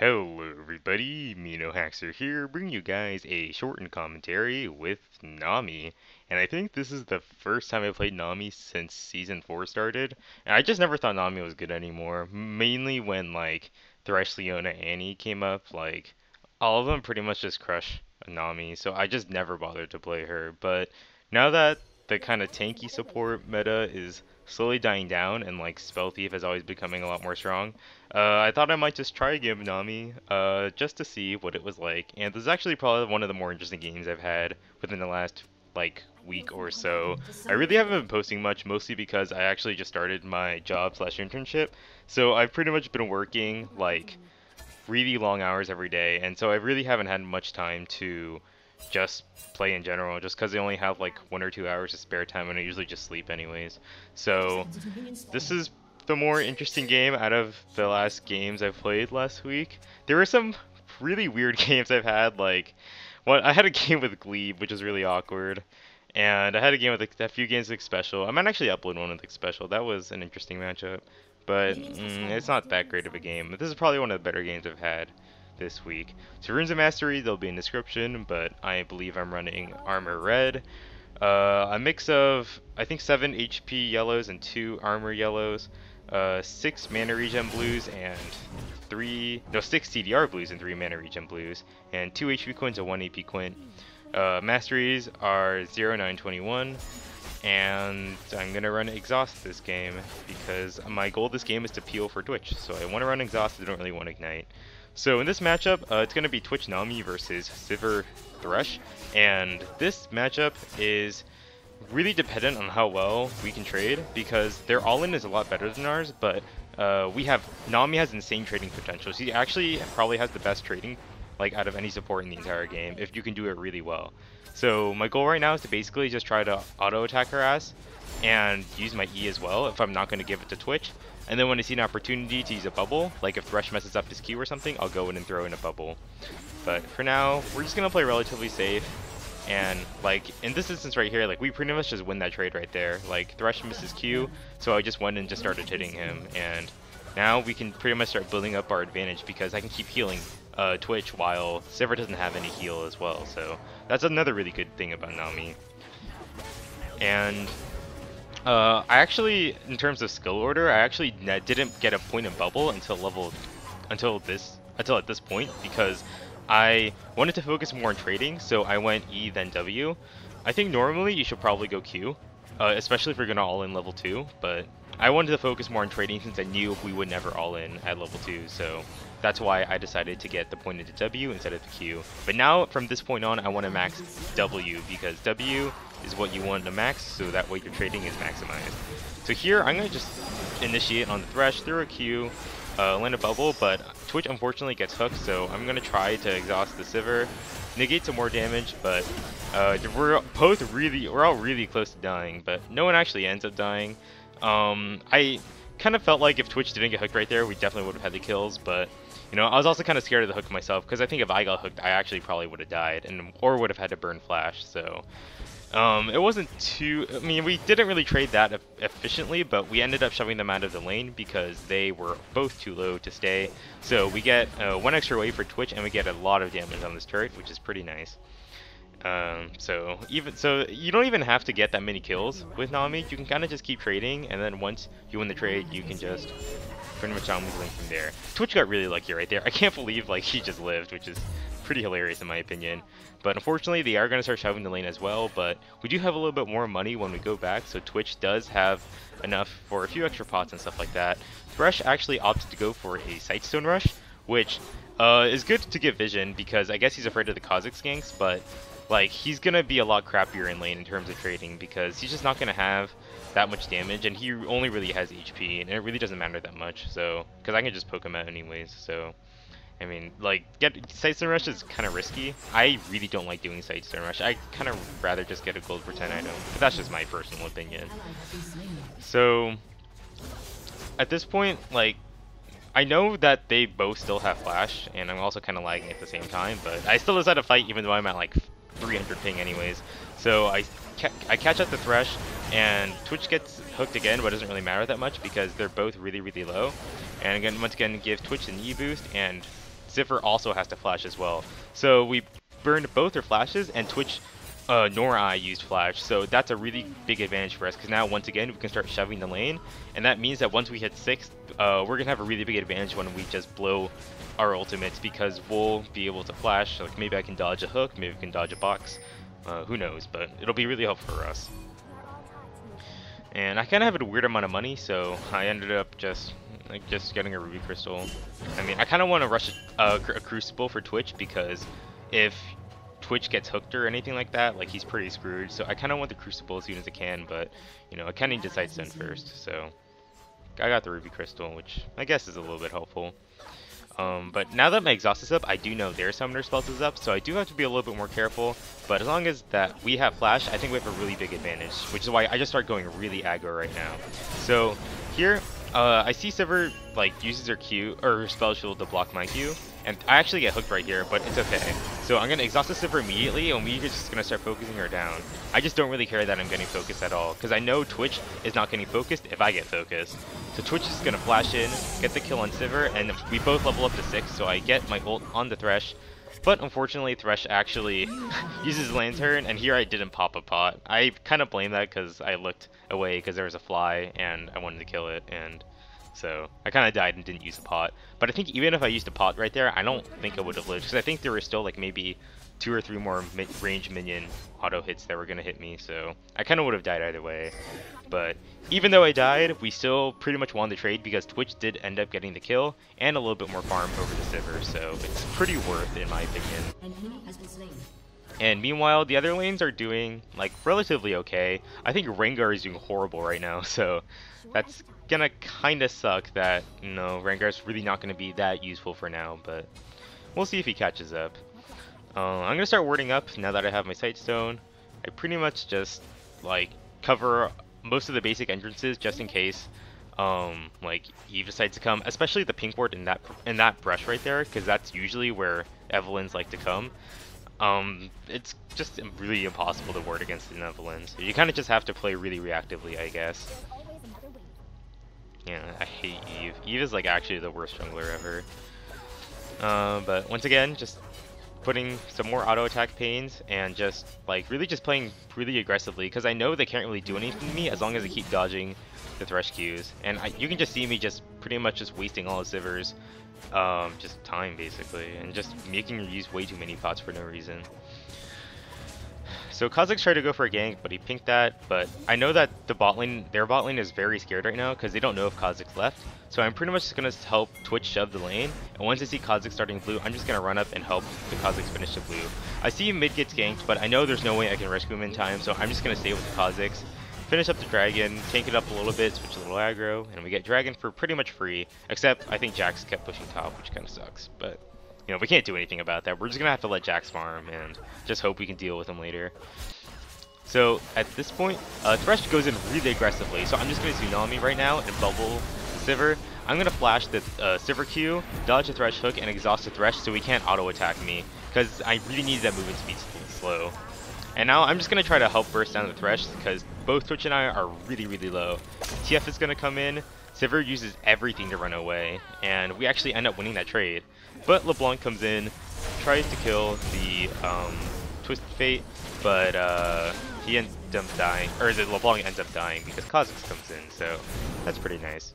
Hello everybody, MeNoHaxor here, bringing you guys a shortened commentary with Nami. And I think this is the first time I played Nami since Season 4 started. And I just never thought Nami was good anymore. Mainly when like Thresh, Leona, Annie came up, like all of them pretty much just crush Nami. So I just never bothered to play her. But now that the kind of tanky support meta is slowly dying down and like Spell Thief is always becoming a lot more strong, I thought I might just try a game of Nami, just to see what it was like. And this is actually probably one of the more interesting games I've had within the last, like, week or so. I really haven't been posting much, mostly because I actually just started my job slash internship. So I've pretty much been working, like, really long hours every day. And so I really haven't had much time to just play in general, just because I only have, like, 1 or 2 hours of spare time, and I usually just sleep anyways. So this is the more interesting game out of the last games I've played last week. There were some really weird games I've had, like, I had a game with Glebe, which was really awkward, and I had a game with a few games with Special. I might actually upload one with Special. That was an interesting matchup, but it's not that great of a game. This is probably one of the better games I've had this week. So Runes of Mastery, they'll be in description, but I believe I'm running Armor Red. A mix of, I think, 7 HP yellows and 2 armor yellows, 6 mana regen blues and 6 TDR blues and 3 mana regen blues, and 2 HP quints and 1 AP quint. Masteries are 0, 9, 21, and I'm gonna run Exhaust this game because my goal this game is to peel for Twitch, so I want to run Exhaust, I don't really want to Ignite. So in this matchup, it's gonna be Twitch Nami versus Sivir Thresh, and this matchup is really dependent on how well we can trade, because their all-in is a lot better than ours, but Nami has insane trading potential. She actually probably has the best trading, like, out of any support in the entire game, if you can do it really well. So my goal right now is to basically just try to auto-attack her ass, and use my E as well, if I'm not going to give it to Twitch. And then when I see an opportunity to use a bubble, like if Thresh messes up his Q or something, I'll go in and throw in a bubble. But for now, we're just going to play relatively safe. And, like, in this instance right here, like, we pretty much just win that trade right there. Like, Thresh misses Q, so I just went and just started hitting him. And now we can pretty much start building up our advantage, because I can keep healing Twitch while Sivir doesn't have any heal as well. So that's another really good thing about Nami. And I actually, in terms of skill order, I actually didn't get a point in bubble until at this point, because I wanted to focus more on trading, so I went E then W. I think normally you should probably go Q, especially if you're gonna all in level 2, but I wanted to focus more on trading since I knew we would never all in at level 2, so that's why I decided to get the point into W instead of the Q. But now, from this point on, I want to max W, because W is what you want to max, so that way your trading is maximized. So here, I'm going to just initiate on the Thresh, throw a Q, land a bubble, but Twitch unfortunately gets hooked, so I'm going to try to exhaust the Sivir, negate some more damage, but we're all really close to dying, but no one actually ends up dying. I kind of felt like if Twitch didn't get hooked right there, we definitely would have had the kills, but you know, I was also kind of scared of the hook myself, because I think if I got hooked, I actually probably would have died, or would have had to burn flash, so it wasn't too, I mean, we didn't really trade that efficiently, but we ended up shoving them out of the lane because they were both too low to stay. So we get 1 extra wave for Twitch, and we get a lot of damage on this turret, which is pretty nice. So you don't even have to get that many kills with Nami. You can kind of just keep trading, and then once you win the trade, you can just pretty much Nami's lane from there. Twitch got really lucky right there. I can't believe, like, he just lived, which is pretty hilarious in my opinion. But unfortunately, they are going to start shoving the lane as well, but we do have a little bit more money when we go back, so Twitch does have enough for a few extra pots and stuff like that. Thresh actually opted to go for a Sightstone Rush, which is good to get vision, because I guess he's afraid of the Kha'Zix ganks, but like, he's going to be a lot crappier in lane in terms of trading, because he's just not going to have that much damage, and he only really has HP, and it really doesn't matter that much, so, because I can just poke him out anyways, so, I mean, like, Sightstone Rush is kind of risky. I really don't like doing Sightstone Rush. I kind of rather just get a gold for 10 item, but that's just my personal opinion. So, at this point, like, I know that they both still have flash, and I'm also kind of lagging at the same time, but I still decide to fight even though I'm at like 300 ping anyways. So I catch up the Thresh, and Twitch gets hooked again, but it doesn't really matter that much because they're both really, really low. And again, once again, give Twitch an E boost, and Sivir also has to flash as well. So we burned both their flashes, and Twitch nor I used flash, so that's a really big advantage for us, because now once again we can start shoving the lane, and that means that once we hit 6, we're going to have a really big advantage when we just blow our ultimates, because we'll be able to flash. Like, maybe I can dodge a hook, maybe we can dodge a box, who knows, but it'll be really helpful for us. And I kind of have a weird amount of money, so I ended up just getting a ruby crystal. I mean, I kind of want to rush a crucible for Twitch, because if Twitch gets hooked or anything like that, like, he's pretty screwed. So I kind of want the crucible as soon as I can, but you know, I kind of need to side stun first. So I got the ruby crystal, which I guess is a little bit helpful. But now that my exhaust is up, I do know their summoner spells is up, so I do have to be a little bit more careful. But as long as that we have flash, I think we have a really big advantage, which is why I just start going really aggro right now. So here, I see Sivir like uses her Q or her spell shield to block my Q, and I actually get hooked right here, but it's okay. So I'm gonna exhaust the Sivir immediately, and we're just gonna start focusing her down. I just don't really care that I'm getting focused at all, because I know Twitch is not getting focused if I get focused. So Twitch is gonna flash in, get the kill on Sivir, and we both level up to 6, so I get my ult on the Thresh. But unfortunately, Thresh actually uses Lantern, and here I didn't pop a pot. I kind of blame that because I looked away because there was a fly, and I wanted to kill it, and so I kind of died and didn't use a pot. But I think even if I used a pot right there, I don't think I would have lived, because I think there were still like maybe 2 or 3 more range minion auto hits that were going to hit me, so I kind of would have died either way. But even though I died, we still pretty much won the trade, because Twitch did end up getting the kill and a little bit more farm over the Sivir, so it's pretty worth it in my opinion. And meanwhile, the other lanes are doing like relatively okay. I think Rengar is doing horrible right now, so that's gonna kind of suck that, you know, Rengar's really not going to be that useful for now, but we'll see if he catches up. I'm gonna start warding up now that I have my Sightstone. I pretty much just like cover most of the basic entrances just in case like Eve decides to come, especially the pink ward in that brush right there, because that's usually where Evelynns like to come. It's just really impossible to ward against an Evelynn, so you kind of just have to play really reactively, I guess. Yeah, I hate Eve. Eve is like actually the worst jungler ever. But once again, just putting some more auto attack pains and just like really just playing really aggressively, because I know they can't really do anything to me as long as I keep dodging the Thresh Qs. And you can just see me just pretty much just wasting all the Sivir's just time basically, and just making her use way too many pots for no reason. So Kha'Zix tried to go for a gank, but he pinked that. But I know that their bot lane is very scared right now because they don't know if Kha'Zix left. So I'm pretty much just going to help Twitch shove the lane. And once I see Kha'Zix starting blue, I'm just going to run up and help the Kha'Zix finish the blue. I see mid gets ganked, but I know there's no way I can rescue him in time. So I'm just going to stay with the Kha'Zix, finish up the dragon, tank it up a little bit, switch a little aggro, and we get dragon for pretty much free. Except I think Jax kept pushing top, which kind of sucks. But you know, we can't do anything about that. We're just gonna have to let Jax farm and just hope we can deal with him later. So at this point, Thresh goes in really aggressively. So I'm just gonna Tsunami right now and bubble Sivir. I'm gonna flash the Sivir Q, dodge the Thresh hook, and exhaust the Thresh so he can't auto attack me, because I really need that movement speed slow. And now I'm just gonna try to help burst down the Thresh because both Twitch and I are really low. TF is gonna come in. Sivir uses everything to run away, and we actually end up winning that trade. But LeBlanc comes in, tries to kill the Twisted Fate, but he ends up dying, or LeBlanc ends up dying because Kha'Zix comes in, so that's pretty nice.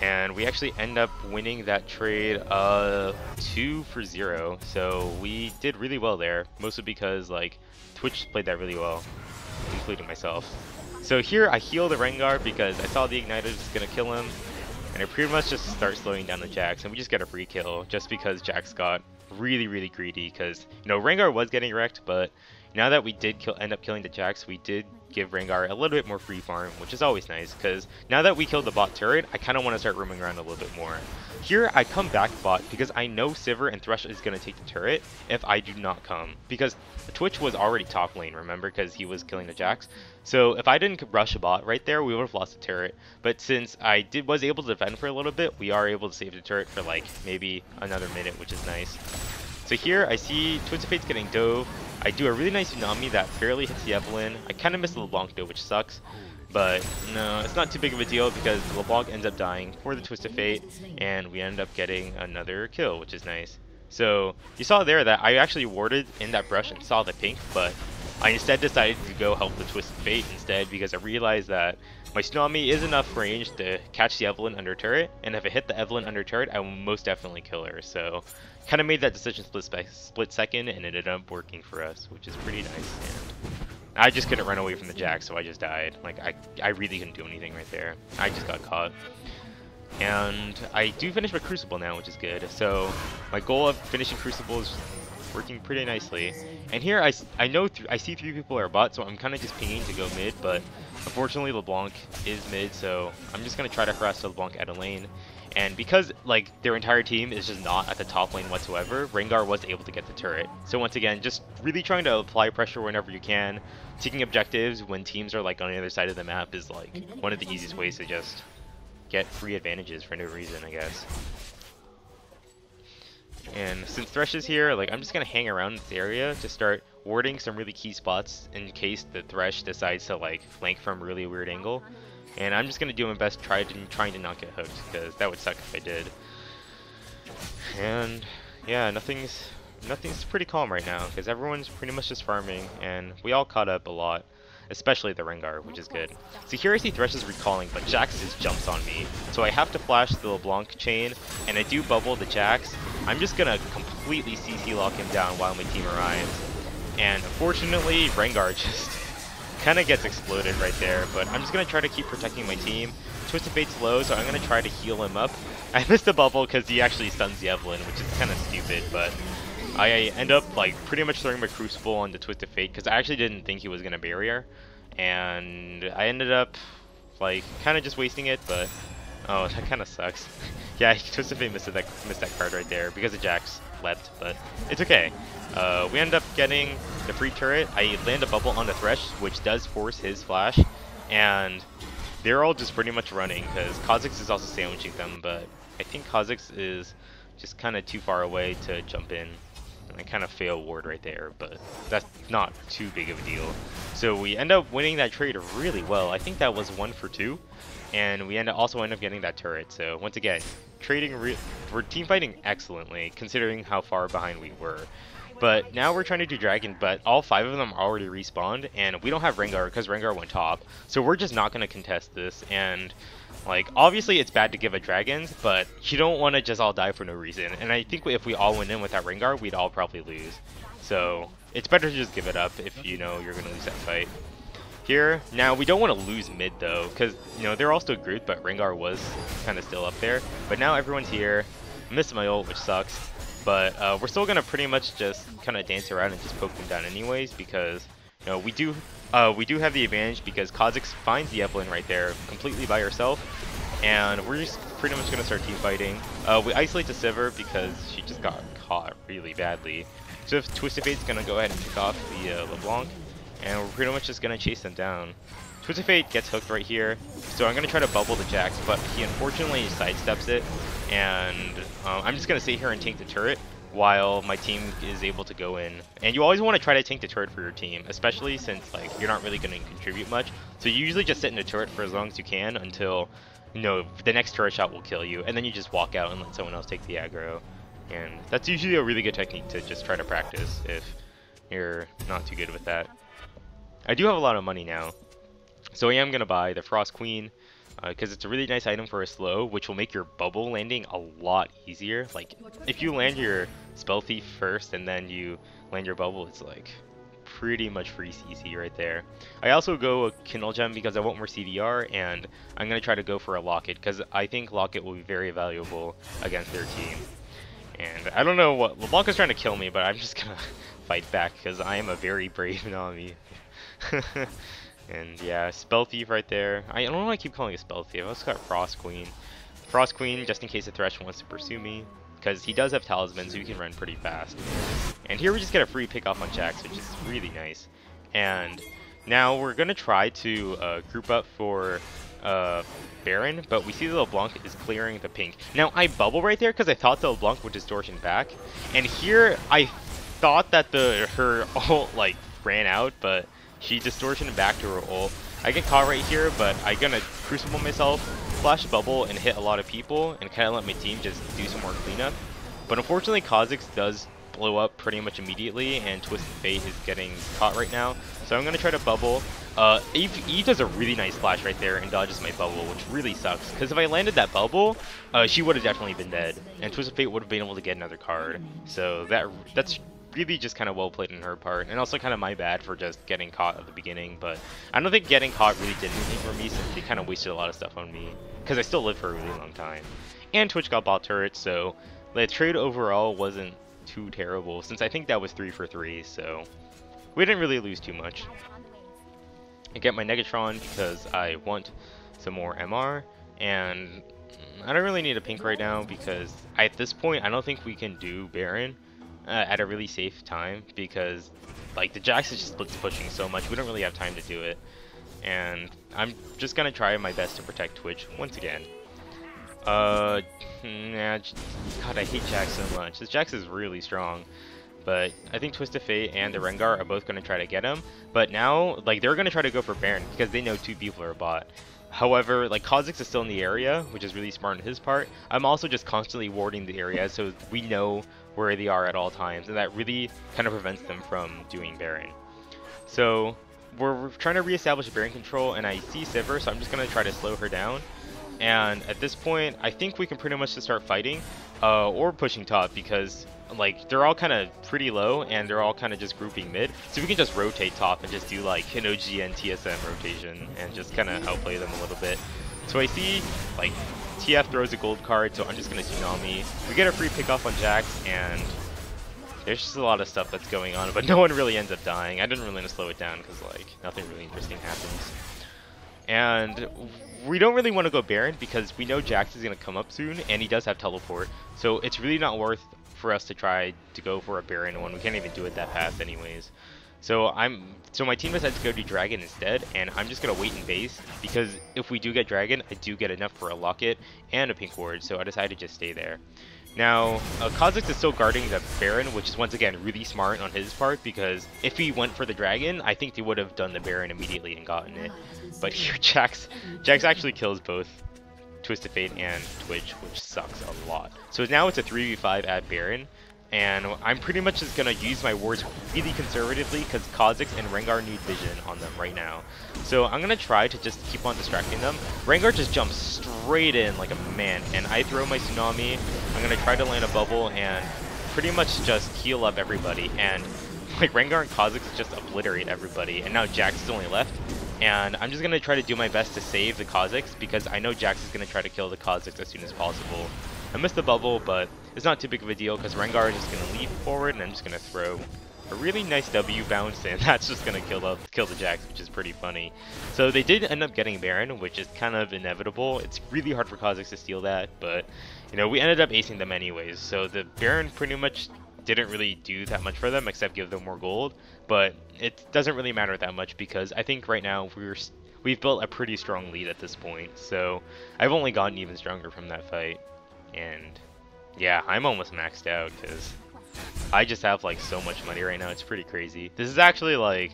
And we actually end up winning that trade 2-0, so we did really well there, mostly because like Twitch played that really well, including myself. So here I heal the Rengar because I saw the Igniter was gonna kill him, and I pretty much just start slowing down the Jax, and we just get a free kill just because Jax got really greedy, because you know Rengar was getting wrecked, but now that we did end up killing the Jax, we did give Rengar a little bit more free farm, which is always nice, because now that we killed the bot turret, I kind of want to start roaming around a little bit more. Here I come back bot because I know Sivir and Thresh is going to take the turret if I do not come, because Twitch was already top lane, remember, because he was killing the Jax. So if I didn't rush a bot right there, we would have lost the turret. But since I was able to defend for a little bit, we are able to save the turret for like maybe another minute, which is nice. So here I see Twisted Fate's getting dove. I do a really nice Nami that barely hits the Evelynn. I kind of missed the LeBlanc though, which sucks. But no, it's not too big of a deal because LeBlanc ends up dying for the Twist of Fate, and we end up getting another kill, which is nice. So you saw there that I actually warded in that brush and saw the pink, but I instead decided to go help the Twist of Fate instead because I realized that my Nami is enough range to catch the Evelynn under turret, and if I hit the Evelynn under turret, I will most definitely kill her. So kind of made that decision split second, and it ended up working for us, which is pretty nice. And I just couldn't run away from the Jack, so I just died. Like, I really couldn't do anything right there. I just got caught. And I do finish my Crucible now, which is good. So my goal of finishing Crucible is working pretty nicely. And here I know I see 3 people are bot, so I'm kind of just pinging to go mid, but unfortunately LeBlanc is mid, so I'm just going to try to harass LeBlanc at a lane. And because like their entire team is just not at the top lane whatsoever, Rengar was able to get the turret. So once again, just really trying to apply pressure whenever you can. Taking objectives when teams are like on the other side of the map is like one of the easiest ways to just get free advantages for no reason, I guess. And since Thresh is here, like I'm just gonna hang around this area to start warding some really key spots in case the Thresh decides to like flank from a really weird angle. And I'm just gonna do my best trying to not get hooked, because that would suck if I did. And yeah, nothing's pretty calm right now, because everyone's pretty much just farming, and we all caught up a lot, especially the Rengar, which is good. So here I see Thresh is recalling, but Jax just jumps on me, so I have to flash the LeBlanc chain, and I do bubble the Jax. I'm just gonna completely CC lock him down while my team arrives, and unfortunately Rengar just kind of gets exploded right there, but I'm just going to try to keep protecting my team. Twist of Fate's low, so I'm going to try to heal him up. I missed the bubble because he actually stuns the Evelynn, which is kind of stupid, but I end up like pretty much throwing my Crucible on the Twist of Fate because I actually didn't think he was going to barrier, and I ended up like kind of just wasting it, but oh, that kind of sucks. Yeah, Twist of Fate missed that card right there because the Jax leapt, but it's okay. We end up getting the free turret. I land a bubble on the Thresh, which does force his flash, and they're all just pretty much running because Kha'Zix is also sandwiching them, but I think Kha'Zix is just kind of too far away to jump in. And I kind of fail ward right there, but that's not too big of a deal. So we end up winning that trade really well. I think that was 1 for 2, and we also end up getting that turret. So once again, we're team fighting excellently considering how far behind we were. But now we're trying to do Dragon, but all 5 of them already respawned, and we don't have Rengar because Rengar went top. So we're just not going to contest this, and like obviously it's bad to give a Dragons, but you don't want to just all die for no reason. And I think if we all went in without Rengar, we'd all probably lose. So it's better to just give it up if you know you're going to lose that fight. Here, now we don't want to lose mid though, because you know they're all still grouped, but Rengar was kind of still up there. But now everyone's here. I missed my ult, which sucks. But we're still gonna pretty much just kind of dance around and just poke them down anyways, because you know we do have the advantage because Kha'Zix finds the Evelynn right there completely by herself, and we're just pretty much gonna start team fighting. We isolate the Sivir because she just got caught really badly. So if Twist of Fate's gonna go ahead and pick off the LeBlanc, and we're pretty much just gonna chase them down. Twist of Fate gets hooked right here, so I'm gonna try to bubble the Jax, but he unfortunately sidesteps it. And I'm just going to sit here and tank the turret while my team is able to go in. And you always want to try to tank the turret for your team, especially since like you're not really going to contribute much. So you usually just sit in the turret for as long as you can until you know the next turret shot will kill you, and then you just walk out and let someone else take the aggro. And that's usually a really good technique to just try to practice if you're not too good with that. I do have a lot of money now, so I am going to buy the Frost Queen. Because it's a really nice item for a slow, which will make your bubble landing a lot easier. Like, if you land your Spell Thief first and then you land your bubble, it's like pretty much free CC right there. I also go a Kindle Gem because I want more CDR, and I'm going to try to go for a Locket because I think Locket will be very valuable against their team. And I don't know what LeBlanc is trying to kill me, but I'm just going to fight back because I am a very brave Nami. And yeah, Spell Thief right there. I don't know why I keep calling it Spell Thief. I also got Frost Queen. Frost Queen, just in case the Thresh wants to pursue me, because he does have Talisman, so he can run pretty fast. And here we just get a free pick off on Jax, which is really nice. And now we're going to try to group up for Baron, but we see the LeBlanc is clearing the pink. Now, I bubble right there because I thought the LeBlanc would distortion back. And here, I thought that her ult, like, ran out, but she distortioned back to her ult. I get caught right here, but I'm gonna crucible myself, flash a bubble, and hit a lot of people, and kind of let my team just do some more cleanup. But unfortunately, Kha'Zix does blow up pretty much immediately, and Twisted Fate is getting caught right now. So I'm gonna try to bubble. Eve does a really nice flash right there and dodges my bubble, which really sucks. Because if I landed that bubble, she would have definitely been dead, and Twisted Fate would have been able to get another card. So that's really just kind of well played on her part, and also kind of my bad for just getting caught at the beginning. But I don't think getting caught really did anything for me, since they kind of wasted a lot of stuff on me, because I still lived for a really long time. And Twitch got bot turret, so the trade overall wasn't too terrible, since I think that was 3 for 3, so we didn't really lose too much. I get my Negatron because I want some more MR, and I don't really need a pink right now because at this point I don't think we can do Baron at a really safe time, because like the Jax is just pushing so much, we don't really have time to do it. And I'm just gonna try my best to protect Twitch once again. God, I hate Jax so much. This Jax is really strong. But I think Twisted Fate and the Rengar are both going to try to get him. But now, like, they're going to try to go for Baron because they know 2 people are bot. However, like, Kha'Zix is still in the area, which is really smart on his part. I'm also just constantly warding the area so we know where they are at all times. And that really kind of prevents them from doing Baron. So we're trying to reestablish Baron control, and I see Sivir, so I'm just going to try to slow her down. And at this point, I think we can pretty much just start fighting or pushing top, because like they're all kind of pretty low and they're all kind of just grouping mid, so we can just rotate top and just do like an OG and TSM rotation and just kind of outplay them a little bit. So I see like TF throws a gold card, so I'm just gonna Nami. We get a free pick off on Jax, and there's just a lot of stuff that's going on, but no one really ends up dying. I didn't really want to slow it down because like nothing really interesting happens. And we don't really want to go Baron because we know Jax is going to come up soon, and he does have teleport, so it's really not worth for us to try to go for a Baron when we can't even do it that fast anyways. So my team decided to go to Dragon instead, and I'm just going to wait in base, because if we do get Dragon, I do get enough for a Locket and a pink ward, so I decided to just stay there. Now, Kha'Zix is still guarding the Baron, which is once again really smart on his part, because if he went for the Dragon, I think they would have done the Baron immediately and gotten it. But here, Jax actually kills both Twisted Fate and Twitch, which sucks a lot. So now it's a 3v5 at Baron, and I'm pretty much just going to use my wards really conservatively because Kha'Zix and Rengar need vision on them right now. So I'm going to try to just keep on distracting them. Rengar just jumps straight in like a man, and I throw my Tsunami. I'm going to try to land a bubble and pretty much just heal up everybody, and like Rengar and Kha'Zix just obliterate everybody, and now Jax is only left. And I'm just going to try to do my best to save the Kha'Zix, because I know Jax is going to try to kill the Kha'Zix as soon as possible. I missed the bubble, but it's not too big of a deal because Rengar is just going to leap forward, and I'm just going to throw a really nice W bounce, and that's just going to kill the Jax, which is pretty funny. So they did end up getting Baron, which is kind of inevitable. It's really hard for Kha'Zix to steal that, but you know, we ended up acing them anyways. So the Baron pretty much didn't really do that much for them except give them more gold, but it doesn't really matter that much because I think right now we've built a pretty strong lead at this point. So I've only gotten even stronger from that fight, and yeah, I'm almost maxed out because I just have like so much money right now. It's pretty crazy. This is actually one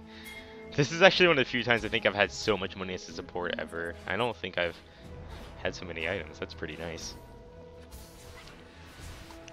of the few times I think I've had so much money as a support ever. I don't think I've had so many items. That's pretty nice.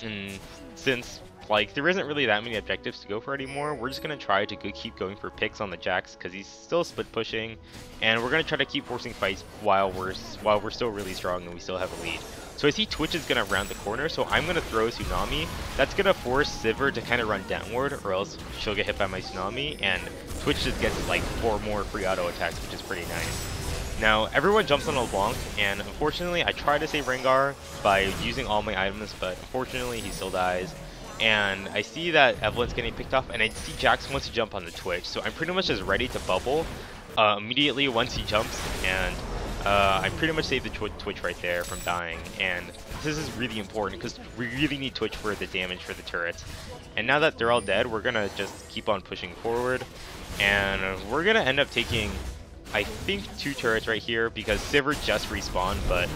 And since like there isn't really that many objectives to go for anymore, we're just gonna try to keep going for picks on the Jax because he's still split pushing, and we're gonna try to keep forcing fights while we're still really strong and we still have a lead. So I see Twitch is gonna round the corner, so I'm gonna throw a Tsunami. That's gonna force Sivir to kind of run downward, or else she'll get hit by my Tsunami, and Twitch just gets like 4 more free auto attacks, which is pretty nice. Now, everyone jumps on LeBlanc, and unfortunately, I try to save Rengar by using all my items, but unfortunately, he still dies. And I see that Evelyn's getting picked off, and I see Jax wants to jump on the Twitch, so I'm pretty much just ready to bubble immediately once he jumps, and I pretty much saved the Twitch right there from dying. And this is really important because we really need Twitch for the damage for the turrets. And now that they're all dead, we're gonna just keep on pushing forward, and we're gonna end up taking, I think, 2 turrets right here because Sivir just respawned, but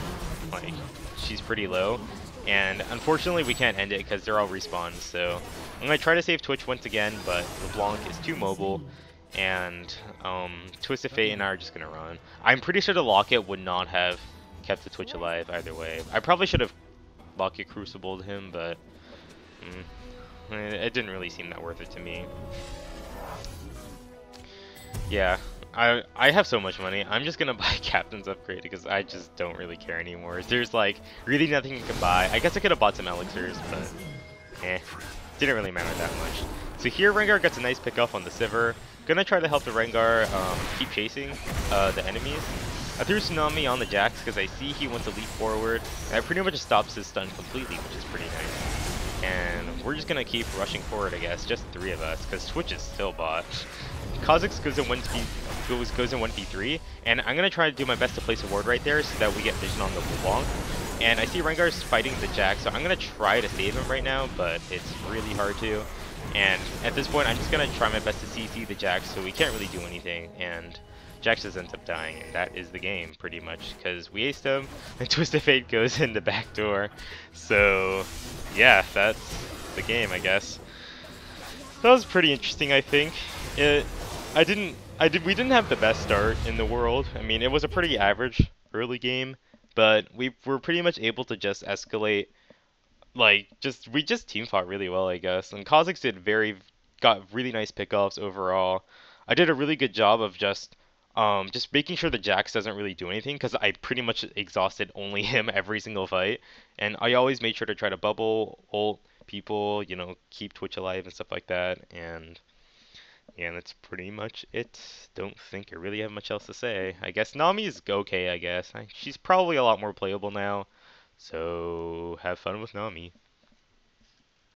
like she's pretty low. And unfortunately we can't end it because they're all respawned, so I'm going to try to save Twitch once again, but LeBlanc is too mobile, and Twisted Fate and I are just gonna run. I'm pretty sure the Locket would not have kept the Twitch alive either way. I probably should have Locket Crucibled him, but it didn't really seem that worth it to me. Yeah, I have so much money. I'm just gonna buy Captain's Upgrade because I just don't really care anymore. There's like really nothing you can buy. I guess I could have bought some elixirs, but didn't really matter that much. So here Rengar gets a nice pick off on the Sivir. Gonna try to help the Rengar keep chasing the enemies. I threw Tsunami on the Jax because I see he wants to leap forward. And that pretty much stops his stun completely, which is pretty nice. And we're just gonna keep rushing forward, I guess. Just 3 of us, because Twitch is still bot. Kha'Zix goes in 1v3, and I'm gonna try to do my best to place a ward right there so that we get vision on the LeBlanc. And I see Rengar's fighting the Jax, so I'm gonna try to save him right now, but it's really hard to. And at this point, I'm just gonna try my best to CC the Jax, so we can't really do anything. And Jax just ends up dying, and that is the game, pretty much, because we aced him, and Twisted Fate goes in the back door. So, yeah, that's the game, I guess. That was pretty interesting, I think. We didn't have the best start in the world. I mean, it was a pretty average early game, but we were pretty much able to just escalate. Like, we just team fought really well, I guess. And Kha'Zix got really nice pickoffs overall. I did a really good job of just making sure the Jax doesn't really do anything because I pretty much exhausted only him every single fight. And I always made sure to try to bubble, ult people, keep Twitch alive and stuff like that. And yeah, that's pretty much it. Don't think I really have much else to say. I guess Nami is okay, I guess. She's probably a lot more playable now. So have fun with Nami.